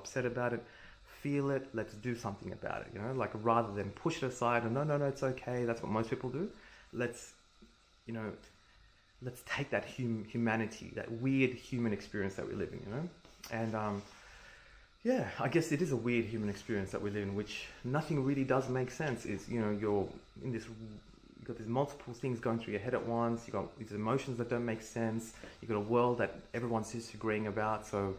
upset about it, feel it, let's do something about it, you know, like rather than push it aside and no, it's okay, that's what most people do. Let's, you know, let's take that humanity, that weird human experience that we live in, you know. And yeah, I guess it is a weird human experience that we live in, which nothing really does make sense. Is, you know, you're in this, you've got these multiple things going through your head at once. You've got these emotions that don't make sense. You've got a world that everyone's disagreeing about. So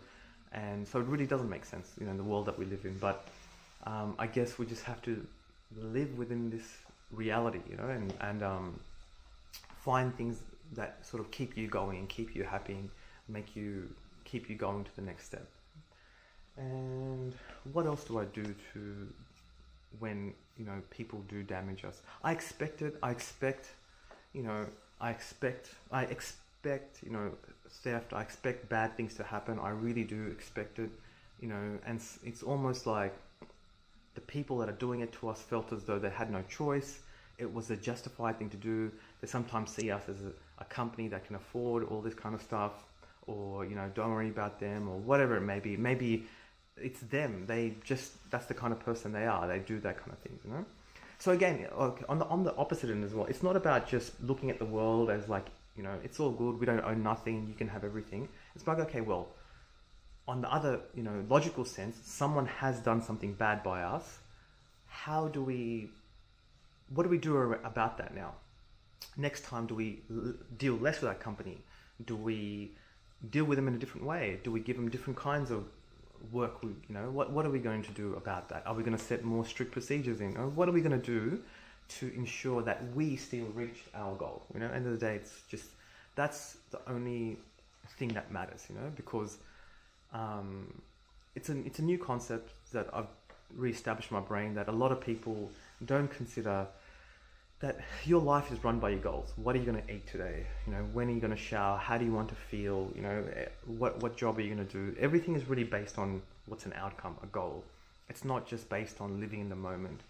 it really doesn't make sense, you know, in the world that we live in. But I guess we just have to live within this reality, you know, and find things that sort of keep you going and keep you happy and keep you going to the next step. And what else do I do to when, you know, people do damage us? I expect it. I expect, you know, you know, theft. I expect bad things to happen. I really do expect it, you know, and it's almost like the people that are doing it to us felt as though they had no choice. It was a justified thing to do. They sometimes see us as a company that can afford all this kind of stuff, or, you know, don't worry about them, or whatever it may be. Maybe it's them. That's the kind of person they are. They do that kind of thing, you know? So again, on the opposite end as well, it's not about just looking at the world as like, you know, it's all good, we don't own nothing, you can have everything. It's like, okay, well, on the other, you know, logical sense, someone has done something bad by us. What do we do about that now? Next time, do we deal less with that company? Do we deal with them in a different way? Do we give them different kinds of work? You know, what are we going to do about that? Are we going to set more strict procedures in? Or what are we going to do to ensure that we still reach our goal? You know, at the end of the day, it's just, that's the only thing that matters, you know, because it's a new concept that I've re-established in my brain, that a lot of people don't consider, that your life is run by your goals. What are you going to eat today? You know, when are you going to shower? How do you want to feel? You know, what job are you going to do? Everything is really based on what's an outcome, a goal. It's not just based on living in the moment.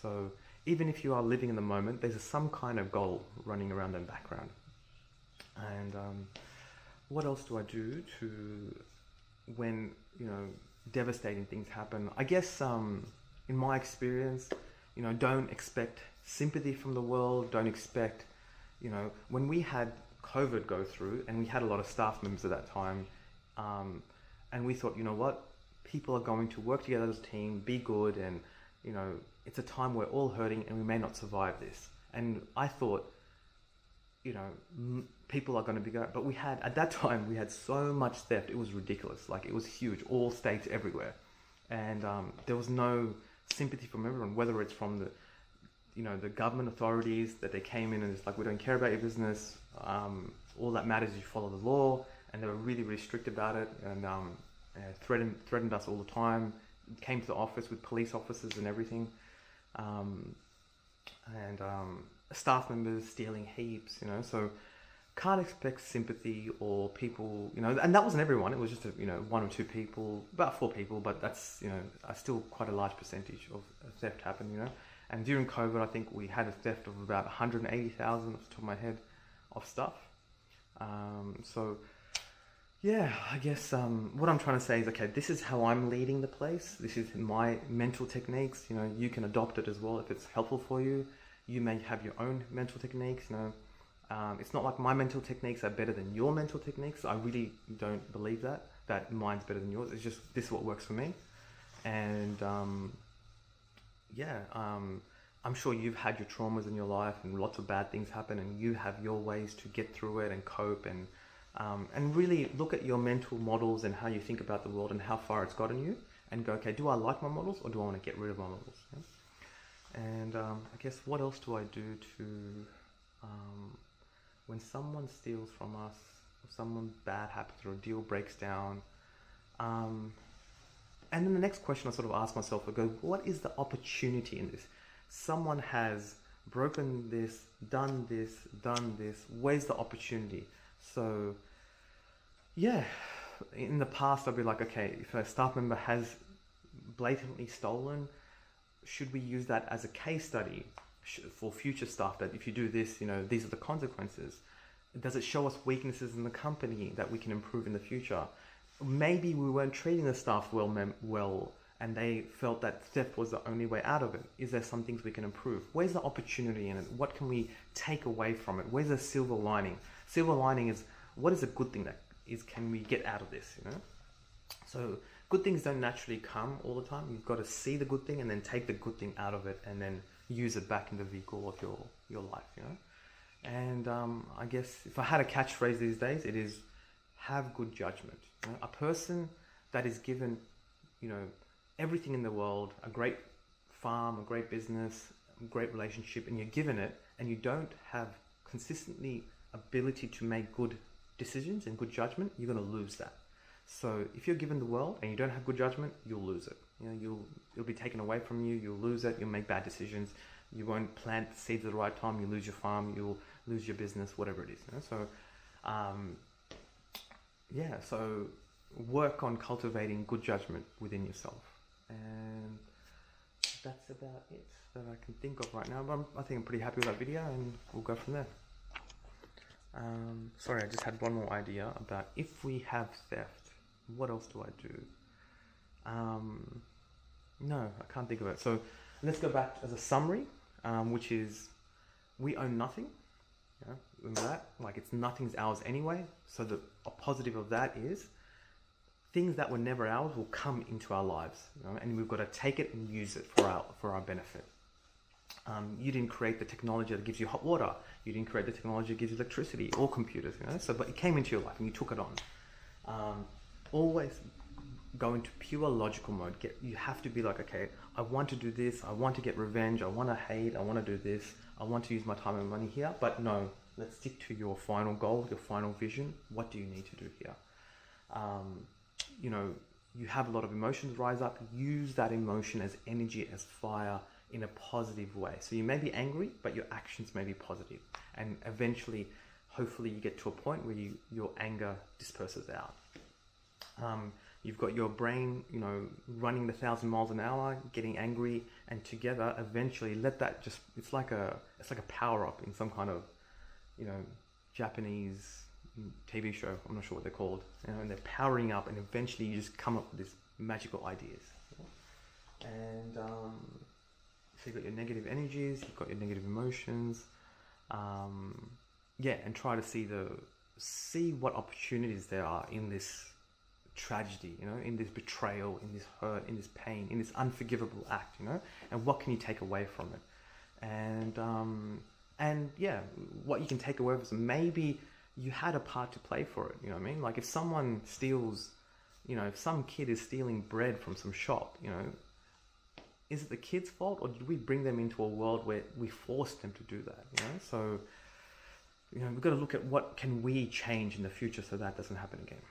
So even if you are living in the moment, there's some kind of goal running around in the background. And what else do I do to, when, you know, devastating things happen? I guess in my experience, you know, don't expect sympathy from the world. Don't expect, you know, when we had COVID go through, and we had a lot of staff members at that time, and we thought, you know what, people are going to work together as a team, be good, and, you know, it's a time we're all hurting and we may not survive this. And I thought, you know, people are going to be going, but at that time, we had so much theft, it was ridiculous. Like, it was huge, all states, everywhere. And there was no sympathy from everyone, whether it's from the, you know, the government authorities, that they came in and it's like, we don't care about your business. All that matters is you follow the law. And they were really, really strict about it, and threatened us all the time. Came to the office with police officers and everything. Staff members stealing heaps, you know, so can't expect sympathy or people, you know, and that wasn't everyone. It was just, you know, 1 or 2 people, about 4 people, but that's, you know, still quite a large percentage of theft happened, you know. And during COVID, I think we had a theft of about 180,000 off the top of my head of stuff. So yeah, I guess what I'm trying to say is, okay, this is how I'm leading the place. This is my mental techniques. You know, you can adopt it as well if it's helpful for you. You may have your own mental techniques, you know. It's not like my mental techniques are better than your mental techniques. I really don't believe that mine's better than yours. It's just, this is what works for me. And I'm sure you've had your traumas in your life and lots of bad things happen, and you have your ways to get through it and cope, and really look at your mental models and how you think about the world and how far it's gotten you, and go, okay, do I like my models or do I want to get rid of my models? Yeah? And I guess what else do I do to, when someone steals from us, or someone bad happens, or a deal breaks down, and then the next question I sort of ask myself, I go, what is the opportunity in this? Someone has broken this, done this, where's the opportunity? So yeah, in the past I'd be like, okay, if a staff member has blatantly stolen, should we use that as a case study for future staff, that if you do this, you know, these are the consequences? Does it show us weaknesses in the company that we can improve in the future? maybe we weren't treating the staff well, and they felt that theft was the only way out of it. Is there some things we can improve? Where's the opportunity in it? What can we take away from it? Where's the silver lining? Silver lining is, what is a good thing that can we get out of this, you know? So good things don't naturally come all the time. You've got to see the good thing and then take the good thing out of it and then use it back in the vehicle of your life, you know? And I guess if I had a catchphrase these days, it is have good judgment. You know? A person that is given, you know, everything in the world, a great farm, a great business, a great relationship, and you're given it, and you don't have consistently ability to make good decisions and good judgment, you're going to lose that. So if you're given the world and you don't have good judgment, you'll lose it. You know, it'll be taken away from you. You'll lose it. You'll make bad decisions. You won't plant seeds at the right time. You lose your farm. You'll lose your business, whatever it is. You know? So, yeah. So work on cultivating good judgment within yourself, and that's about it that I can think of right now. But I think I'm pretty happy with that video, and we'll go from there. Sorry, I just had one more idea about if we have theft, what else do I do? No, I can't think of it. So let's go back as a summary, which is we own nothing. You know, remember that? Like nothing's ours anyway. So the positive of that is things that were never ours will come into our lives, you know, and we've got to take it and use it for our benefit. You didn't create the technology that gives you hot water. You didn't create the technology that gives you electricity or computers, you know. So, but it came into your life and you took it on. Always go into pure logical mode. You have to be like, okay, I want to do this. I want to get revenge. I want to hate. I want to do this. I want to use my time and money here. But no, let's stick to your final goal, your final vision. What do you need to do here? You know, you have a lot of emotions rise up. Use that emotion as energy, as fire, in a positive way. So you may be angry, but your actions may be positive. And eventually, hopefully you get to a point where your anger disperses out. You've got your brain, you know, running 1,000 miles an hour, getting angry, and together, eventually let that just, it's like a power up in some kind of, you know, Japanese TV show. I'm not sure what they're called. You know, and they're powering up, and eventually you just come up with these magical ideas. And so you've got your negative energies, you've got your negative emotions, yeah, and try to see what opportunities there are in this tragedy, you know, in this betrayal, in this hurt, in this pain, in this unforgivable act, you know, and what can you take away from it? And yeah, what you can take away is maybe you had a part to play for it, you know what I mean? Like if someone steals, you know, if some kid is stealing bread from some shop, you know, is it the kid's fault, or did we bring them into a world where we forced them to do that, you know? So, you know, we've got to look at what can we change in the future so that doesn't happen again.